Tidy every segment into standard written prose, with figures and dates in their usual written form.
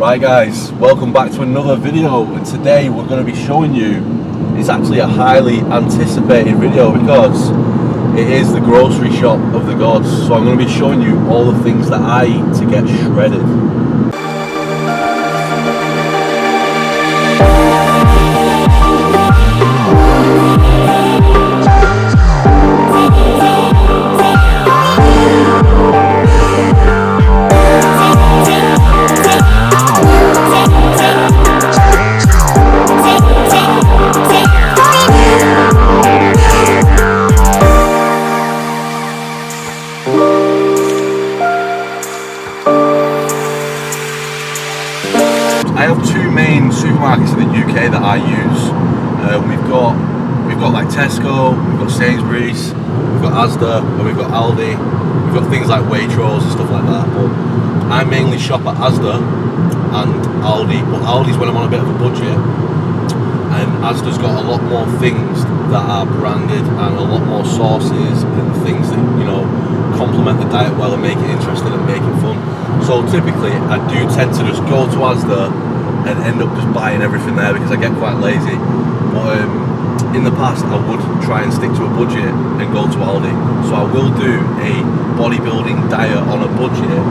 Right guys, welcome back to another video, and today we're going to be showing you, it's actually a highly anticipated video because it is the grocery shop of the gods. So I'm going to be showing you all the things that I eat to get shredded. I have two main supermarkets in the UK that I use. We've got like Tesco, we've got Sainsbury's, we've got Asda, and we've got Aldi. We've got things like Waitrose and stuff like that. But I mainly shop at Asda and Aldi. But Aldi's when I'm on a bit of a budget, and Asda's got a lot more things that are branded and a lot more sauces and things that, you know, complement the diet well and make it interesting and make it fun. So typically I do tend to just go to Asda and end up just buying everything there because I get quite lazy. But in the past I would try and stick to a budget and go to Aldi. So I will do a bodybuilding diet on a budget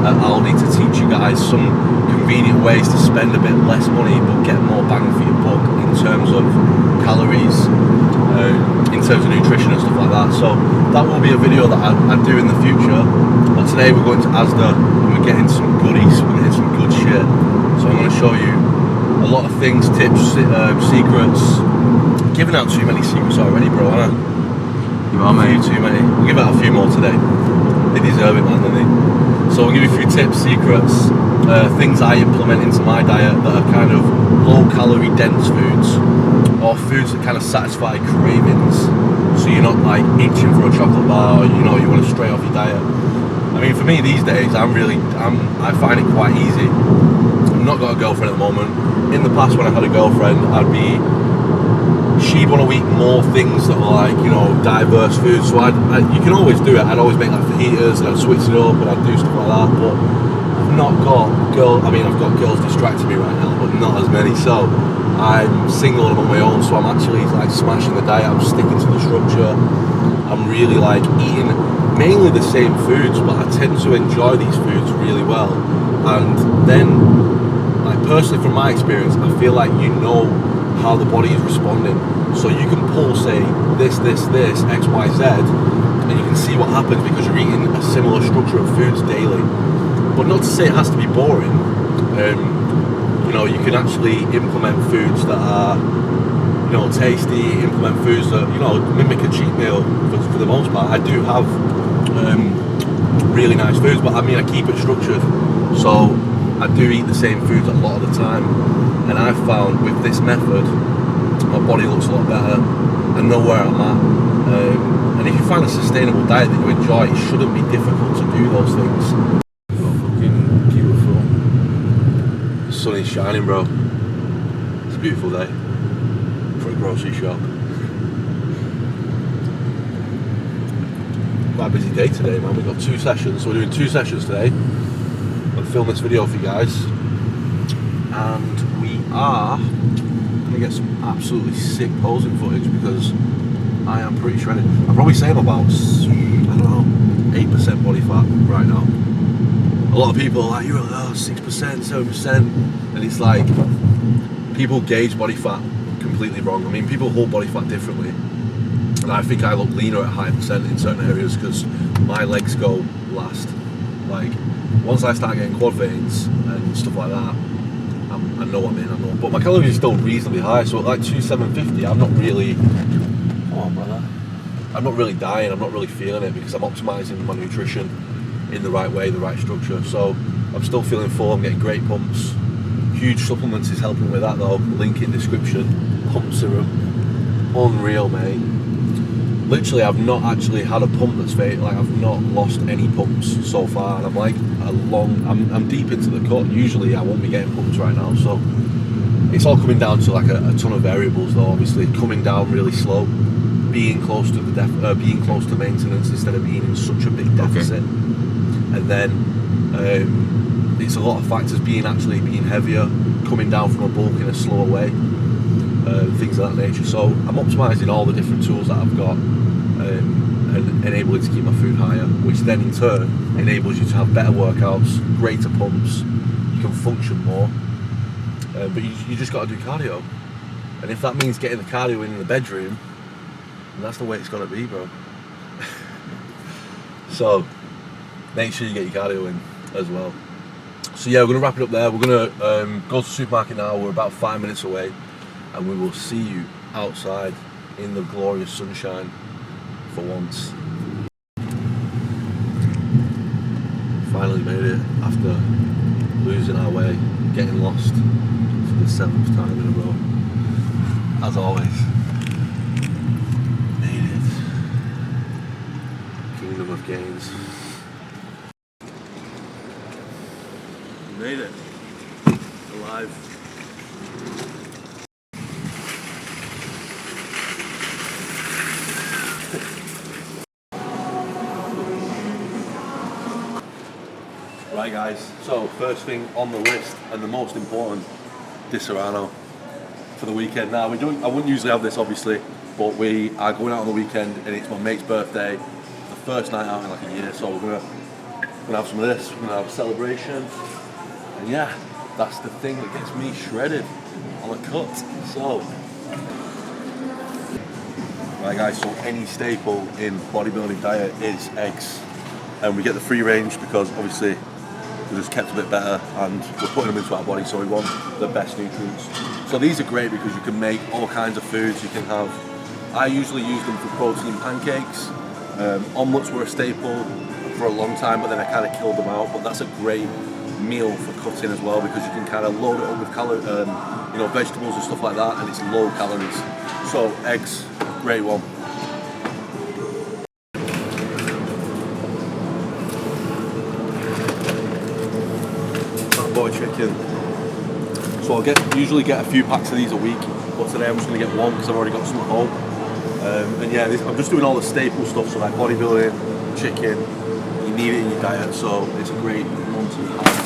at Aldi to teach you guys some convenient ways to spend a bit less money but get more bang for your buck in terms of calories, in terms of nutrition and stuff like that. So that will be a video that I do in the future. But today we're going to Asda and we're getting some goodies, we're getting some good shit. So I'm going to show you a lot of things, tips, secrets. I'm giving out too many secrets already, bro, aren't I? You are, mate. Too many. We'll give out a few more today. They deserve it, man, don't they? So we'll give you a few tips, secrets, things I implement into my diet that are kind of low-calorie, dense foods, or foods that kind of satisfy cravings. So you're not like itching for a chocolate bar, or you know you want to stray off your diet. I mean, for me these days, I find it quite easy. I've not got a girlfriend at the moment. In the past, when I had a girlfriend, she'd want to eat more things that were like, you know, diverse foods. So you can always do it. I'd always make like fajitas and I'd switch it up and I'd do stuff like that. But I've not got I've got girls distracting me right now, but not as many. So I'm single and I'm on my own. So I'm actually like smashing the diet. I'm sticking to the structure. I'm really like eating mainly the same foods, but I tend to enjoy these foods really well. And then, like personally from my experience, I feel like you know how the body is responding. So you can pull, say, this, X, Y, Z, and you can see what happens because you're eating a similar structure of foods daily. But not to say it has to be boring. You know, you can actually implement foods that are, you know, tasty, implement foods that, you know, mimic a cheat meal for the most part. I do have really nice foods, but I mean, I keep it structured. So I do eat the same foods a lot of the time, and I've found with this method my body looks a lot better. I know where I'm at, and if you find a sustainable diet that you enjoy, it shouldn't be difficult to do those things. Fucking beautiful. The sun is shining, bro. It's a beautiful day for a grocery shop. Quite a busy day today, man. We've got 2 sessions, so we're doing 2 sessions today. I'm film this video for you guys, and we are going to get some absolutely sick posing footage because I am pretty shredded. I'm probably saying about, I don't know, 8% body fat right now. A lot of people are like, you're like, oh, 6%, 7%, and it's like, people gauge body fat completely wrong. I mean, people hold body fat differently, and I think I look leaner at high percent in certain areas because my legs go last. Like, once I start getting quad veins and stuff like that, I know what I mean. But my calories are still reasonably high, so at like 2,750, I'm not really. Come on, brother. I'm not really dying. I'm not really feeling it because I'm optimizing my nutrition in the right way, the right structure. So I'm still feeling full. I'm getting great pumps. Huge supplements is helping with that though. Link in description. Pump serum, unreal, mate. Literally, I've not actually had a pump that's fake. Like, I've not lost any pumps so far, and I'm like I'm deep into the cut. Usually, I won't be getting pumps right now, so it's all coming down to like a ton of variables, though. Obviously, coming down really slow, being close to the maintenance instead of being in such a big deficit, and then it's a lot of factors, being heavier, coming down from a bulk in a slower way, things of that nature. So I'm optimising all the different tools that I've got and enabling to keep my food higher, which then in turn enables you to have better workouts, greater pumps, you can function more, but you just got to do cardio. And if that means getting the cardio in the bedroom, then that's the way it's got to be, bro. So make sure you get your cardio in as well. So yeah, we're going to wrap it up there. We're going to go to the supermarket now. We're about 5 minutes away, and we will see you outside in the glorious sunshine for once. Finally made it after losing our way, getting lost for the 7th time in a row. As always, made it. Kingdom of Gains. Made it. Alive. Right guys, so first thing on the list and the most important, di Serrano for the weekend. Now I wouldn't usually have this obviously, but we are going out on the weekend and it's my mate's birthday, the first night out in like a year, so we're gonna have some of this, we're gonna have a celebration, and yeah, that's the thing that gets me shredded on a cut. So, right guys, so any staple in bodybuilding diet is eggs, and we get the free range because obviously we're just kept a bit better and we're putting them into our body, so we want the best nutrients. So these are great because you can make all kinds of foods. You can have, I usually use them for protein pancakes. Omelets were a staple for a long time, but then I kind of killed them out. But that's a great meal for cutting as well because you can kind of load it up with vegetables and stuff like that, and it's low calories. So eggs, great one. Chicken. So I'll usually get a few packs of these a week, but today I'm just going to get one because I've already got some at home. And yeah, I'm just doing all the staple stuff, so like bodybuilding, chicken, you need it in your diet, so it's a great one to have.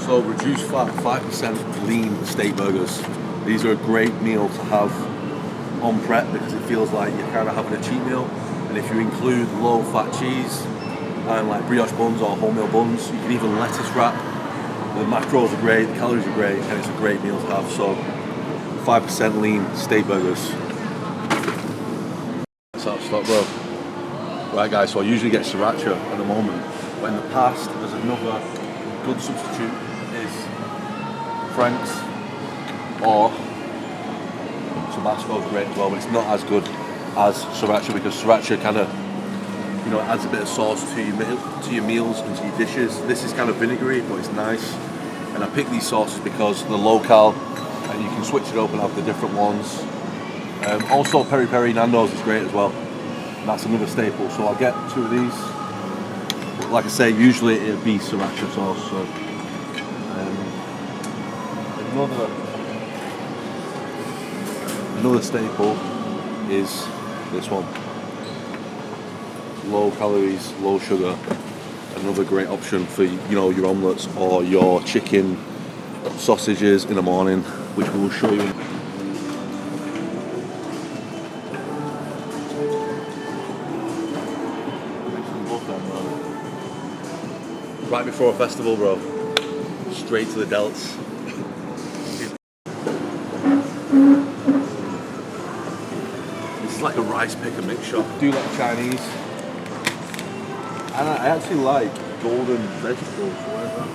So reduced fat, 5% lean steak burgers. These are a great meal to have on prep because it feels like you're kind of having a cheat meal. And if you include low fat cheese and like brioche buns or wholemeal buns, you can even lettuce wrap. The macros are great, the calories are great, and it's a great meal to have. So 5% lean steak burgers. That's out of stock, bro. Right guys, so I usually get Sriracha at the moment, but in the past there's another good substitute is Frank's or Tabasco is great as well, but it's not as good as Sriracha because Sriracha kind of, adds a bit of sauce to your meals and to your dishes. This is kind of vinegary, but it's nice. And I pick these sauces because they're local and you can switch it up and have the different ones. Also, Peri Peri Nando's is great as well. And that's another staple. So I'll get 2 of these. But like I say, usually it'd be Sriracha sauce. So another staple is this one. Low calories, low sugar. Another great option for your omelettes or your chicken sausages in the morning, which we will show you. Right before a festival, bro. Straight to the delts. This is like a rice picker mix shop. I do like Chinese. And I actually like golden vegetables. Where's that?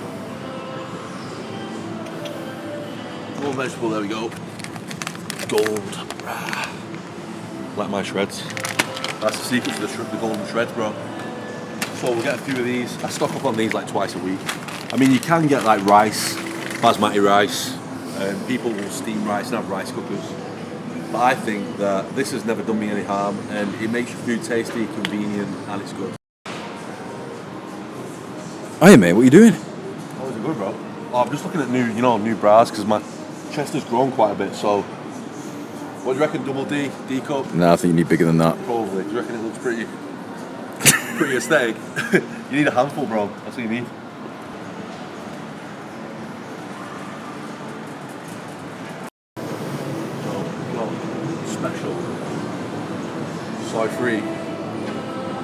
Golden vegetable, there we go. Gold. Like my shreds. That's the secret to the golden shreds, bro. So we'll get a few of these. I stock up on these like twice a week. I mean, you can get like rice, basmati rice, and people will steam rice and have rice cookers. But I think that this has never done me any harm, and it makes your food tasty, convenient, and it's good. Hey mate, what are you doing? Oh, is it good, bro? Oh, I'm just looking at new bras because my chest has grown quite a bit. So, what do you reckon? Double D cup? No, I think you need bigger than that. Probably. Do you reckon it looks pretty aesthetic? You need a handful, bro. That's what you need. So, we've got special soy-free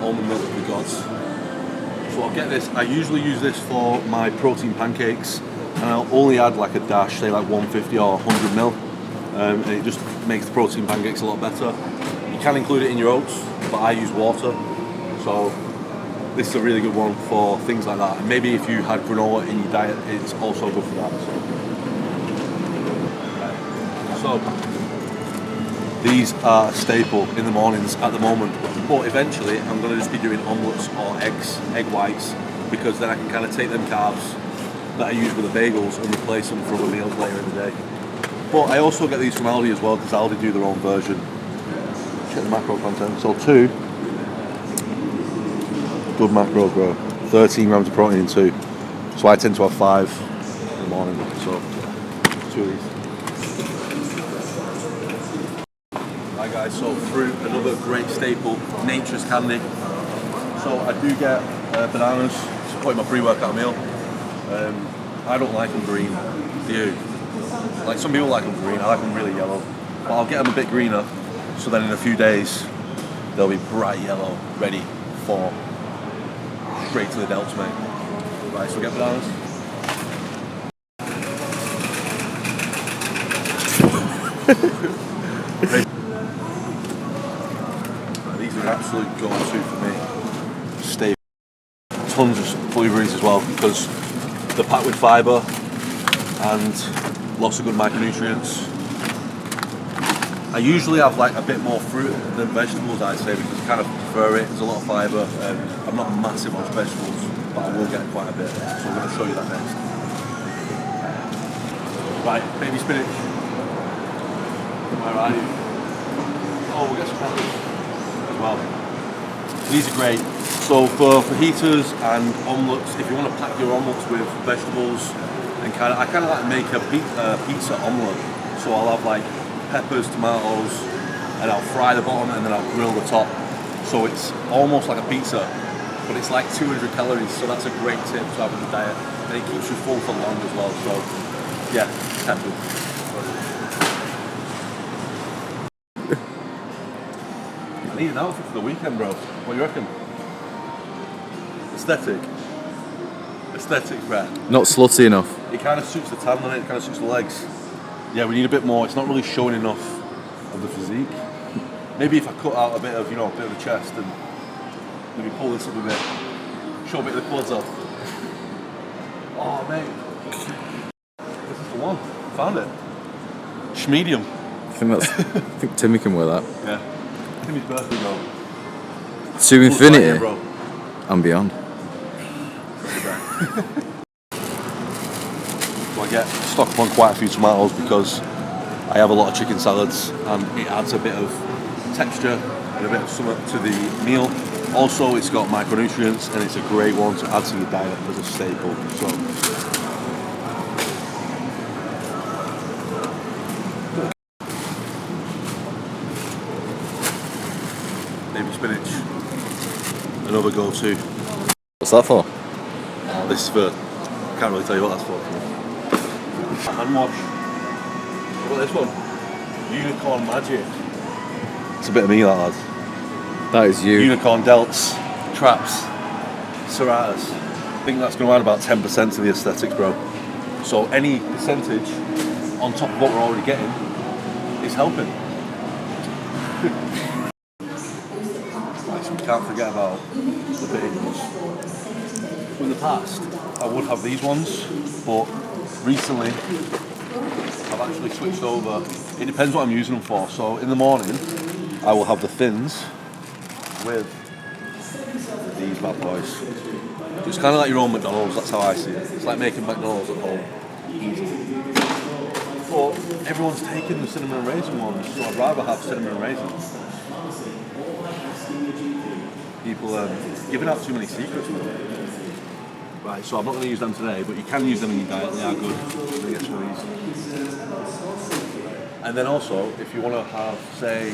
almond milk we got. So I'll get this. I usually use this for my protein pancakes, and I'll only add like a dash, say like 150 or 100 ml, and it just makes the protein pancakes a lot better. You can include it in your oats, but I use water, so this is a really good one for things like that. And maybe if you had granola in your diet, it's also good for that. So these are a staple in the mornings at the moment, but eventually I'm going to just be doing omelettes or egg whites, because then I can kind of take them carbs that I use with the bagels and replace them for other meals later in the day. But I also get these from Aldi as well, because Aldi do their own version. Check the macro content. So 2 good macros, bro. 13 grams of protein in 2. So I tend to have 5 in the morning. So 2 of these. Right guys, so fruit, another great staple, nature's candy. So I do get bananas to put in my pre-workout meal. I don't like them green, do you? Like some people like them green, I like them really yellow. But I'll get them a bit greener, so then in a few days they'll be bright yellow, ready for straight to the delts, mate. Right, so we get bananas. These are an absolute go-to for me. Stay tons of blueberries as well, because they're packed with fibre and lots of good micronutrients. I usually have like a bit more fruit than vegetables, I'd say, because I kind of prefer it. There's a lot of fibre. I'm not massive on vegetables, but I will get quite a bit. So I'm going to show you that next. Right, baby spinach. Where are you? Oh, we'll get some peppers as well. These are great. So for fajitas and omelettes, if you want to pack your omelettes with vegetables, and I kind of like to make a pizza omelette. So I'll have like peppers, tomatoes, and I'll fry the bottom and then I'll grill the top. So it's almost like a pizza, but it's like 200 calories. So that's a great tip to have in the diet, and it keeps you full for long as well. So yeah, peppers. I need an outfit for the weekend, bro. What do you reckon? Aesthetic, bro. Not slutty enough. It kind of suits the tan, doesn't it? It kind of suits the legs. Yeah, we need a bit more. It's not really showing enough of the physique. Maybe if I cut out a bit of, a bit of the chest and maybe pull this up a bit, show a bit of the quads off. Oh, mate. This is the one. Found it. Schmedium. I think Timmy can wear that. Yeah. Timmy's birthday, bro. To infinity here, bro. and beyond. So I get stocked on quite a few tomatoes because I have a lot of chicken salads and it adds a bit of texture and a bit of something to the meal. Also, it's got micronutrients and it's a great one to add to your diet as a staple. So, baby spinach, another go-to. What's that for? This is for, I can't really tell you what that's for. Hand wash. What about this one? Unicorn Magic. It's a bit of me, that lad. That is you. Unicorn delts, traps, Sriracha's. I think that's going to add about 10% to the aesthetics, bro. So any percentage on top of what we're already getting is helping. Right, so we can't forget about the bagels. In the past, I would have these ones, but recently I've actually switched over. It depends what I'm using them for. So in the morning, I will have the thins with these bad boys. It's kind of like your own McDonald's, that's how I see it. It's like making McDonald's at home. Easy. But everyone's taking the cinnamon and raisin ones, so I'd rather have cinnamon and raisins. People giving out too many secrets, man. Right, so I'm not going to use them today, but you can use them in your diet. They are good. I'm going to get some of these. And then also, if you want to have, say,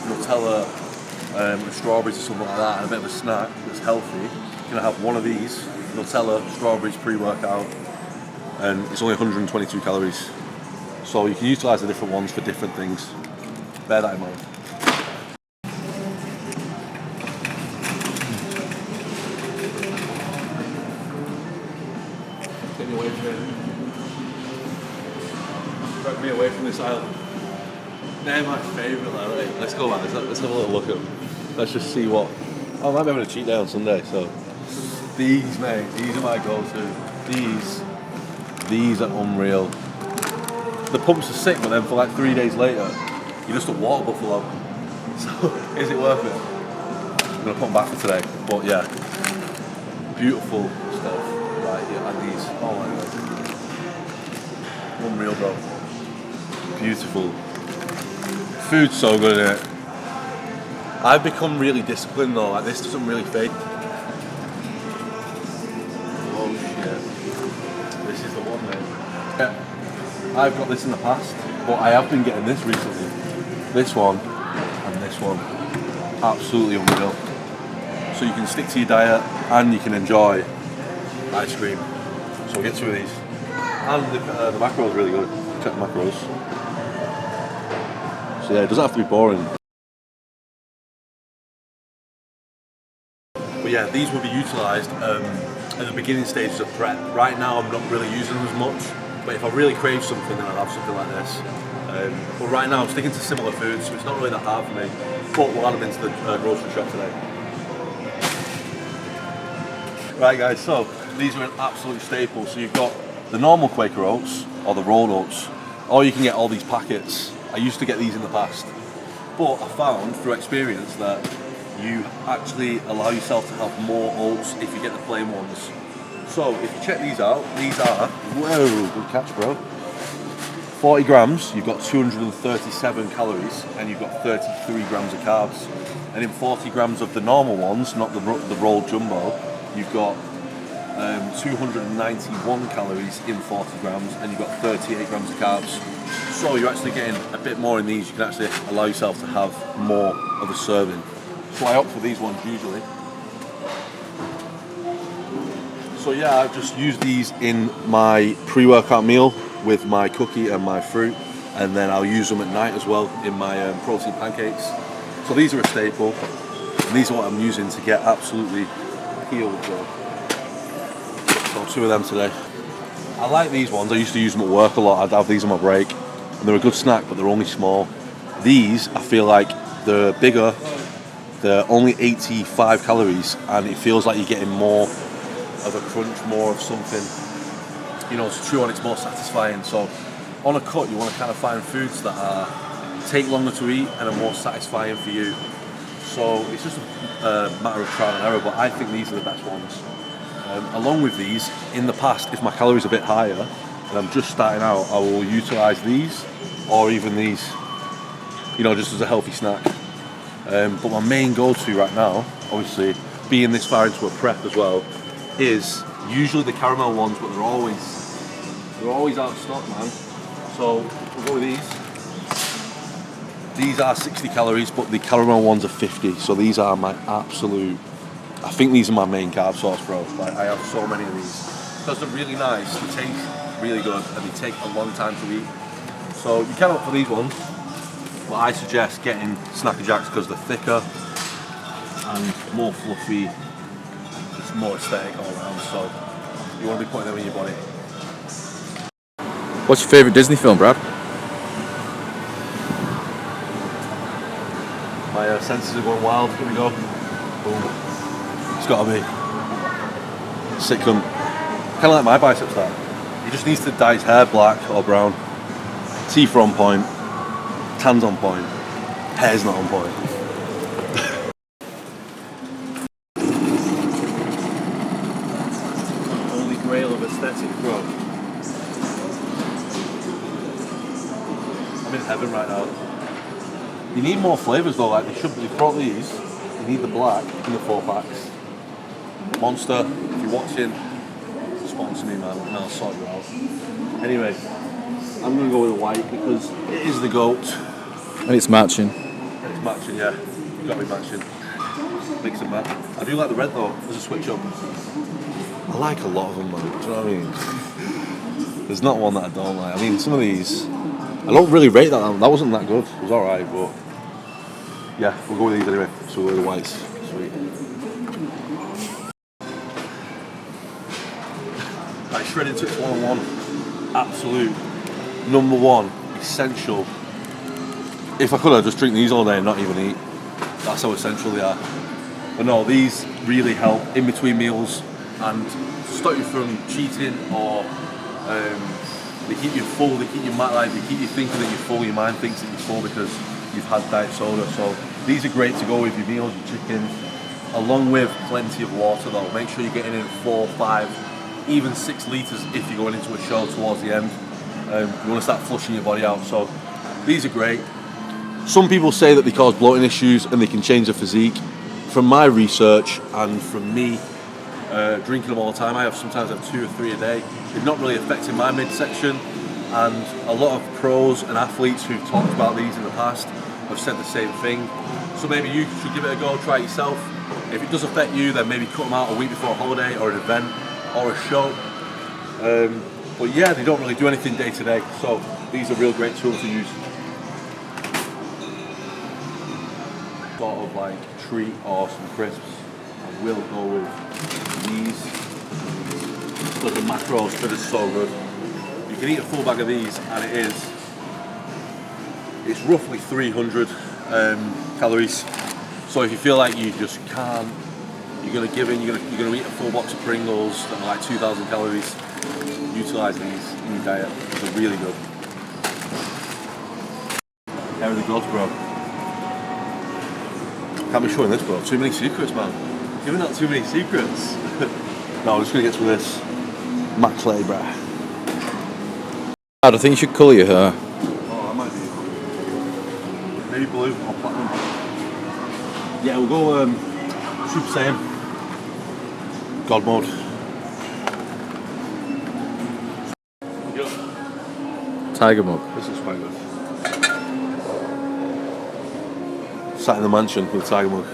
Nutella with strawberries or something like that, and a bit of a snack that's healthy, you can have one of these, Nutella, strawberries, pre-workout, and it's only 122 calories. So you can utilise the different ones for different things. Bear that in mind. Get me away from it. Drag me away from this island. They're my favourite, like, let's go, man. Let's have a little look at them. Let's just see what. I might be having a cheat day on Sunday, so. These, mate, these are my go-to. These are unreal. The pumps are sick, but then for like 3 days later, you're just a water buffalo. So, is it worth it? I'm gonna put them back for today, but yeah. Beautiful stuff. Right, yeah, and these. Oh my god. Unreal, bro. Beautiful. Food's so good, isn't it? I've become really disciplined though, like this doesn't really fade. Oh shit. This is the one, mate. Yeah. I've got this in the past, but I have been getting this recently. This one and this one. Absolutely unreal. So you can stick to your diet and you can enjoy ice cream. So we'll get two of these. And the macro is really good. Check the macros. So yeah, it doesn't have to be boring. But yeah, these will be utilised at the beginning stages of prep. Right now I'm not really using them as much. But if I really crave something, then I'll have something like this. But right now I'm sticking to similar foods, so it's not really that hard for me. But we'll add them into the grocery shop today. Right guys, so these are an absolute staple. So you've got the normal Quaker Oats, or the rolled oats, or you can get all these packets. I used to get these in the past. But I found through experience that you actually allow yourself to have more oats if you get the plain ones. So if you check these out, these are, whoa, good catch bro, 40 grams, you've got 237 calories and you've got 33 grams of carbs. And in 40 grams of the normal ones, not the rolled jumbo, you've got 291 calories in 40 grams and you've got 38 grams of carbs. So you're actually getting a bit more in these, you can actually allow yourself to have more of a serving. So I opt for these ones usually. So yeah, I've just used these in my pre-workout meal with my cookie and my fruit, and then I'll use them at night as well in my protein pancakes. So these are a staple, and these are what I'm using to get absolutely healed, bro. So two of them today. I like these ones, I used to use them at work a lot. I'd have these on my break, and they're a good snack, but they're only small. These, I feel like they're bigger, they're only 85 calories, and it feels like you're getting more of a crunch, more of something, you know, to chew on. It's more satisfying. So on a cut, you want to kind of find foods that take longer to eat and are more satisfying for you. So it's just a matter of trial and error, but I think these are the best ones. Along with these, in the past, if my calories are a bit higher and I'm just starting out, I will utilise these or even these, you know, just as a healthy snack. But my main go-to right now, obviously, being this far into a prep as well, is usually the caramel ones, but they're always out of stock, man. So we'll go with these. These are 60 calories, but the caramel ones are 50. So these are my absolute, I think these are my main carb source, bro. Like, I have so many of these because they're really nice, they taste really good, and they take a long time to eat. So you can opt for these ones, but I suggest getting Snacker Jacks because they're thicker and more fluffy. It's more aesthetic all around, so you want to be putting them in your body. What's your favourite Disney film, Brad? My senses are going wild. Here we go. Boom. It's got to be. Sitcom. Kind of like my biceps there. He just needs to dye his hair black or brown. Teeth are on point. Tan's on point. Hair's not on point. Holy grail of aesthetic, bro. I'm in heaven right now. You need more flavours though, like they brought these, you need the black in the 4 packs. Monster, if you're watching, sponsor me, man, and I'll sort you out. Anyway, I'm gonna go with the white because it is the goat. And it's matching. It's matching, yeah. It's gotta be matching. Mix and match. I do like the red though, as a switch up. I like a lot of them, man. Do you know what I mean? There's not one that I don't like. I mean, some of these, I don't really rate that. That wasn't that good. It was alright, but yeah, we'll go with these anyway. So we'll go with the whites. Sweet. Right, shredded tips 101. Absolute number one essential. If I could, I'd just drink these all day and not even eat. That's how essential they are. But no, these really help in between meals and stop you from cheating, or they keep you full, they keep you like, they keep you thinking that you're full, your mind thinks that you're full because you've had diet soda. So these are great to go with your meals, your chicken, along with plenty of water though. Make sure you're getting in 4, 5, even 6 litres if you're going into a show towards the end. You want to start flushing your body out. So these are great. Some people say that they cause bloating issues and they can change the physique. From my research and from me drinking them all the time, I sometimes have 2 or 3 a day. They've not really affected my midsection, and a lot of pros and athletes who've talked about these in the past have said the same thing. So maybe you should give it a go, try it yourself. If it does affect you, then maybe cut them out a week before a holiday or an event or a show. But yeah, they don't really do anything day to day, so these are real great tools to use. Sort of like treat or some crisps, I will go with these because the macros are just so good. You can eat a full bag of these and it's roughly 300 calories. So if you feel like you just can't, you're gonna give in, you're gonna eat a full box of Pringles that are like 2,000 calories. Utilise these in your diet. They're really good. How are the gods, bro? Can't be showing this, bro. Too many secrets, man. Giving out too many secrets. No, I'm just gonna get through this. Max Lay, bruh. I think you should colour your hair. Oh, I might be. Maybe blue or platinum. Yeah, we'll go Super Saiyan. God mode. Tiger mug. This is quite good. Sat in the mansion with a Tiger mug,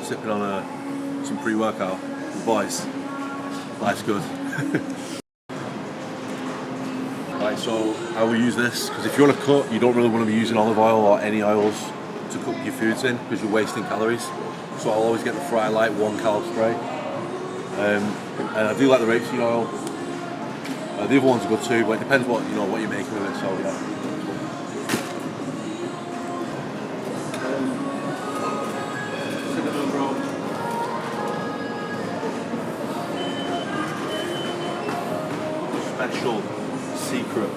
sipping on some pre-workout. Boys, life's good. Right, so how we use this, because if you want to cut, you don't really want to be using olive oil or any oils to cook your foods in because you're wasting calories. So I'll always get the Fry Light 1 cal spray. And I do like the rapeseed oil. The other ones are good too, but it depends what you're making with it. So yeah. Cinnamon roll. Special secret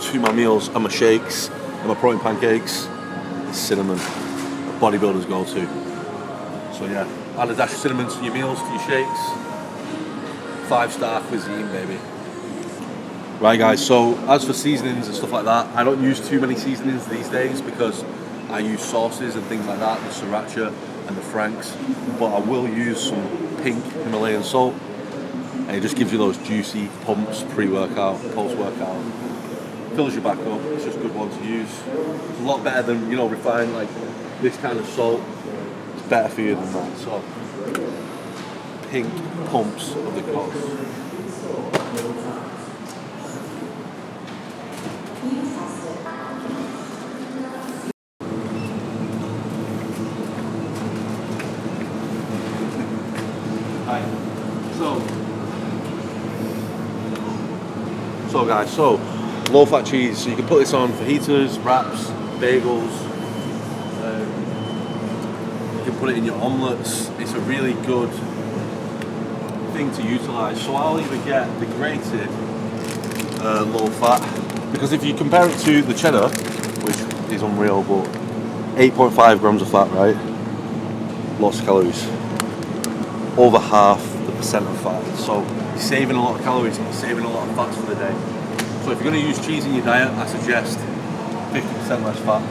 to my meals and my shakes and my protein pancakes is cinnamon. A bodybuilder's go-to. So yeah, add a dash of cinnamon to your meals, to your shakes. 5-star cuisine, baby. Right guys, so as for seasonings and stuff like that, I don't use too many seasonings these days because I use sauces and things like that, the Sriracha and the Franks, but I will use some pink Himalayan salt, and it just gives you those juicy pumps pre-workout, post-workout. Fills your back up, it's just a good one to use. It's a lot better than, refined, like this kind of salt. It's better for you than that, so pink pumps of the gods. So guys, low-fat cheese. So you can put this on fajitas, wraps, bagels. You can put it in your omelettes. It's a really good thing to utilise. So I'll even get the grated low-fat, because if you compare it to the cheddar, which is unreal, but 8.5 grams of fat, right? Lots of calories. Over half the percent of fat. So you're saving a lot of calories and you're saving a lot of fats for the day. So if you're going to use cheese in your diet, I suggest 50% less fat.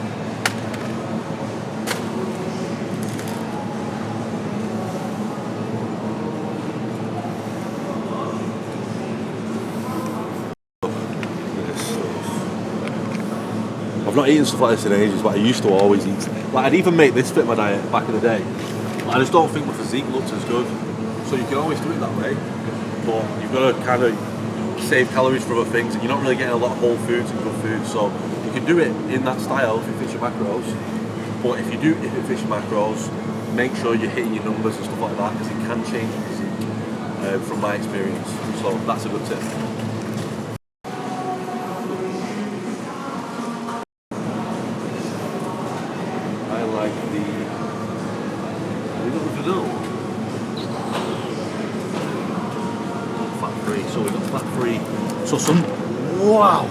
I've not eaten stuff like this in ages, but I used to always eat. Like, I'd even make this fit my diet back in the day. I just don't think my physique looks as good. So you can always do it that way, but you've got to kind of save calories for other things, and you're not really getting a lot of whole foods and good food. So you can do it in that style if you fit your macros. But if you do fit your macros, make sure you're hitting your numbers and stuff like that, because it can change your physique, from my experience. So that's a good tip. I like the vanilla. Fat free. So we've got fat free. So some. Wow.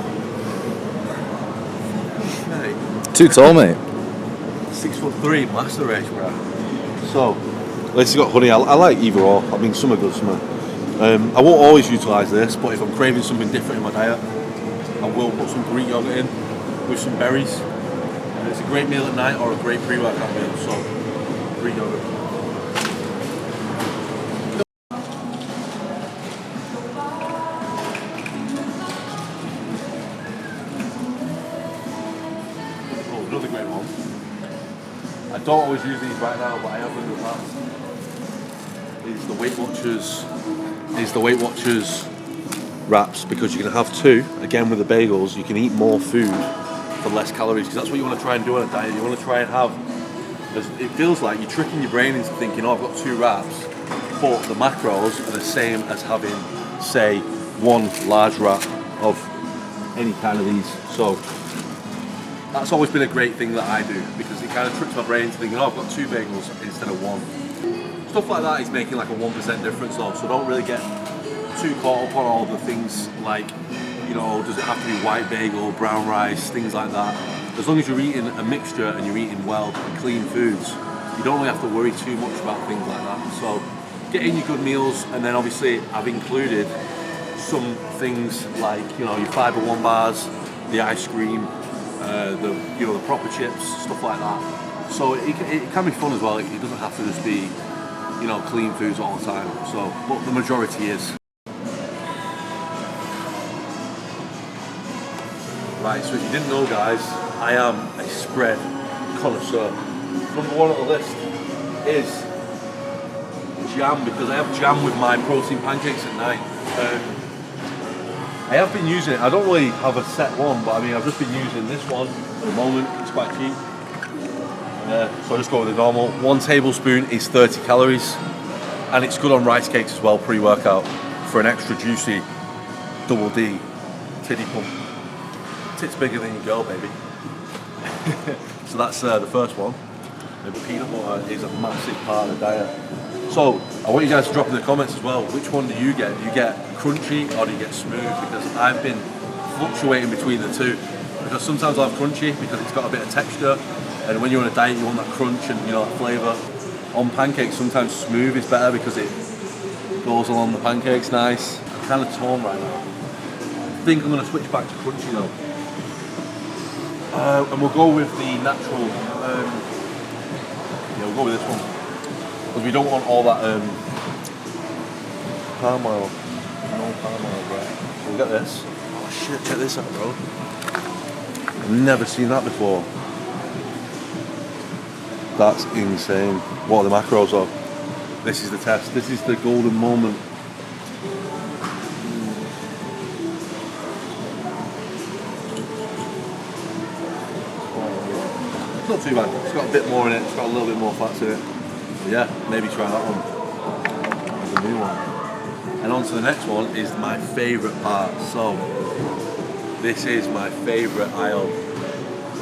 Okay. Too tall, mate. 6'3", master race, bro. So, this has got honey. I like either or. I mean, some are good, some are. I won't always utilise this, but if I'm craving something different in my diet, I will put some Greek yogurt in with some berries. And it's a great meal at night or a great pre-workout meal. So, Greek yogurt. Oh, another great one. I don't always use these right now, but I have in the past. Is the Weight Watchers wraps, because you can have two. Again, with the bagels, you can eat more food for less calories, because that's what you want to try and do on a diet. You want to try and have. It feels like you're tricking your brain into thinking, oh, I've got 2 wraps, but the macros are the same as having, say, 1 large wrap of any kind of these. So that's always been a great thing that I do, because it kind of tricks my brain into thinking, oh, I've got 2 bagels instead of 1. Stuff like that is making like a 1% difference though, so don't really get too caught up on all the things like, you know, does it have to be white bagel, brown rice, things like that. As long as you're eating a mixture and you're eating well and clean foods, you don't really have to worry too much about things like that. So get in your good meals, and then obviously I've included some things like, you know, your Fibre One bars, the ice cream, the proper chips, stuff like that. So it can be fun as well. It doesn't have to just be, you know, clean foods all the time. So, but the majority is. Right, so if you didn't know, guys, I am a spread connoisseur. Number 1 on the list is jam, because I have jam with my protein pancakes at night. I have been using it. I don't really have a set one, but I mean, I've just been using this one at the moment. It's quite cheap. So I just go with the normal. 1 tablespoon is 30 calories, and it's good on rice cakes as well, pre-workout, for an extra juicy double D titty pump. Tits bigger than your girl, baby. So that's the first one. The peanut butter is a massive part of the diet. So I want you guys to drop in the comments as well, which one do you get? Do you get crunchy or do you get smooth? Because I've been fluctuating between the two. Because sometimes I have crunchy because it's got a bit of texture, and when you're on a diet you want that crunch and, you know, that flavour. On pancakes sometimes smooth is better because it goes along the pancakes nice. I'm kind of torn right now. I think I'm going to switch back to crunchy though. And we'll go with the natural, we'll go with this one. Because we don't want all that palm oil. No palm oil, right? So we'll get this. Oh shit, check this out, bro. I've never seen that before. That's insane. What are the macros of? This is the test. This is the golden moment. It's not too bad. It's got a bit more in it. It's got a little bit more fats in it. But yeah, maybe try that one as a new one. And on to the next one is my favourite part. So this is my favourite aisle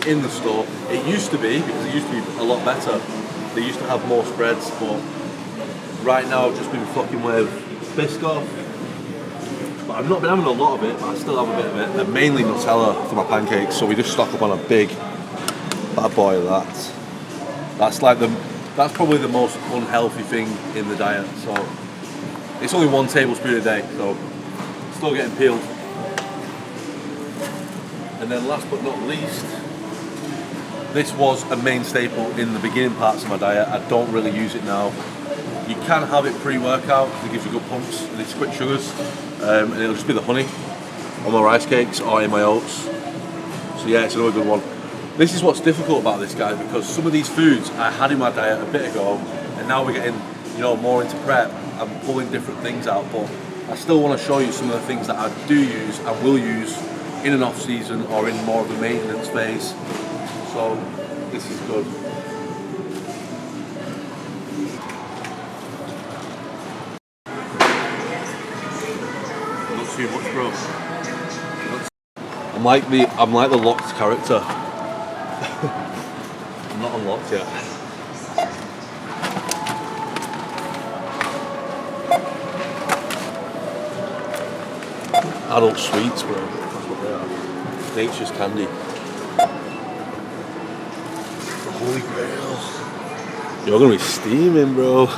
in the store. It used to be, because it used to be a lot better. They used to have more spreads, but right now I've just been fucking with Biscoff. But I've not been having a lot of it, but I still have a bit of it. And mainly Nutella for my pancakes, so we just stock up on a big bad boy of that. That's probably the most unhealthy thing in the diet. So it's only 1 tablespoon a day, so still getting peeled. And then last but not least, this was a main staple in the beginning parts of my diet. I don't really use it now. You can have it pre-workout because it gives you good pumps and it's quick sugars. And it'll just be the honey on my rice cakes or in my oats. So yeah, it's another good one. This is what's difficult about this, guys, because some of these foods I had in my diet a bit ago, and now we're getting, you know, more into prep. I'm pulling different things out, but I still want to show you some of the things that I do use and will use in an off season or in more of a maintenance phase. So this is good. Not too much, bro. I'm like the locked character. I'm not unlocked yet. Adult sweets, bro. That's what they are. Nature's candy. The Holy Grail. You're gonna be steaming, bro.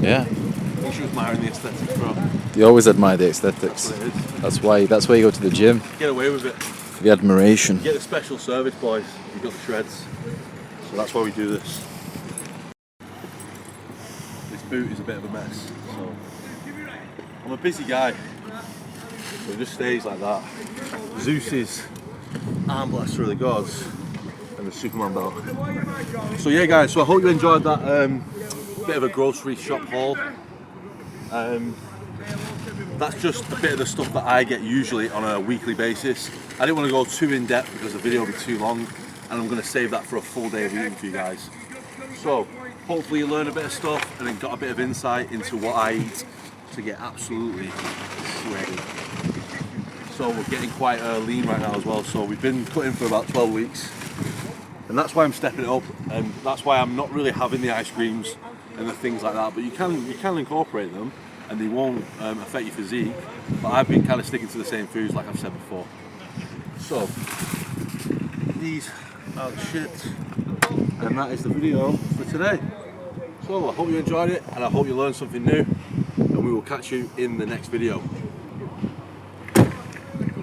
Yeah. You should admire the aesthetics, bro. You always admire the aesthetics. That's what it is. That's why you go to the gym. Get away with it. The admiration. Get the special service, boys. You've got the shreds. So that's why we do this. This boot is a bit of a mess. So I'm a busy guy. So it just stays like that. Zeus's arm blaster of the gods and the Superman belt. So yeah, guys, so I hope you enjoyed that bit of a grocery shop haul. That's just a bit of the stuff that I get usually on a weekly basis. I didn't want to go too in depth because the video would be too long, and I'm going to save that for a full day of eating for you guys. So hopefully you learn a bit of stuff and then got a bit of insight into what I eat to get absolutely shredded. So we're getting quite lean right now as well. So we've been cutting for about 12 weeks, and that's why I'm stepping it up, and that's why I'm not really having the ice creams and the things like that. But you can incorporate them, and they won't affect your physique. But I've been kind of sticking to the same foods like I've said before. So these are the shit, and that is the video for today. So I hope you enjoyed it, and I hope you learned something new, and we will catch you in the next video.